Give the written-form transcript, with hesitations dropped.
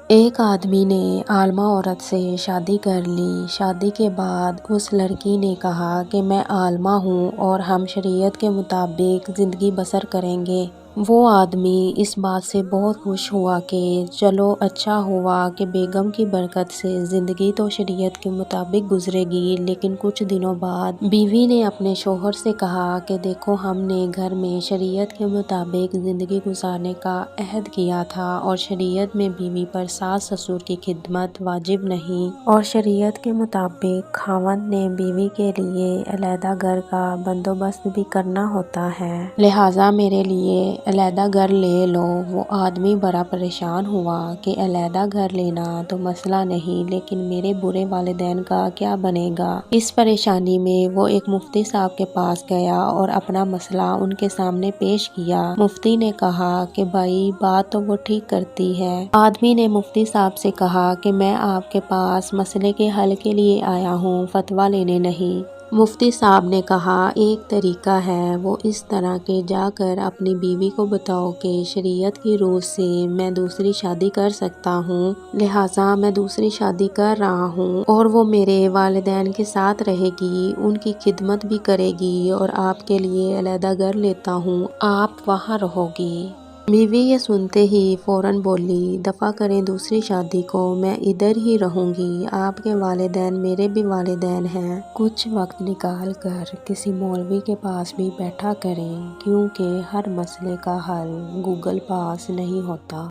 ایک آدمی نے عالمہ عورت سے شادی کر لی۔ شادی کے بعد اس لڑکی نے کہا کہ میں عالمہ ہوں اور ہم شریعت کے مطابق زندگی بسر کریں گے۔ وہ آدمی اس بات سے بہت خوش ہوا کہ چلو اچھا ہوا کہ بیگم کی برکت سے زندگی تو شریعت کے مطابق گزرے گی، لیکن کچھ دنوں بعد بیوی نے اپنے شوہر سے کہا کہ دیکھو ہم نے گھر میں شریعت کے مطابق زندگی گزارنے کا عہد کیا تھا اور شریعت میں بیوی پر ساس سسر کی خدمت واجب نہیں، اور شریعت کے مطابق خاوند نے بیوی کے لیے علیحدہ گھر کا بندوبست بھی کرنا ہوتا ہے، لہٰذا میرے لیے علیحدہ گھر لے لو۔ وہ آدمی بڑا پریشان ہوا کہ علیحدہ گھر لینا تو مسئلہ نہیں، لیکن میرے برے والدین کا کیا بنے گا۔ اس پریشانی میں وہ ایک مفتی صاحب کے پاس گیا اور اپنا مسئلہ ان کے سامنے پیش کیا۔ مفتی نے کہا کہ بھائی بات تو وہ ٹھیک کرتی ہے۔ آدمی نے مفتی صاحب سے کہا کہ میں آپ کے پاس مسئلے کے حل کے لیے آیا ہوں، فتویٰ لینے نہیں۔ مفتی صاحب نے کہا ایک طریقہ ہے، وہ اس طرح کہ جا کر اپنی بیوی کو بتاؤ کہ شریعت کی روح سے میں دوسری شادی کر سکتا ہوں، لہٰذا میں دوسری شادی کر رہا ہوں اور وہ میرے والدین کے ساتھ رہے گی، ان کی خدمت بھی کرے گی اور آپ کے لیے علیحدہ گھر لیتا ہوں، آپ وہاں رہو گی۔ بیوی یہ سنتے ہی فوراً بولی دفع کریں دوسری شادی کو، میں ادھر ہی رہوں گی، آپ کے والدین میرے بھی والدین ہیں۔ کچھ وقت نکال کر کسی مولوی کے پاس بھی بیٹھا کریں، کیونکہ ہر مسئلے کا حل گوگل پاس نہیں ہوتا۔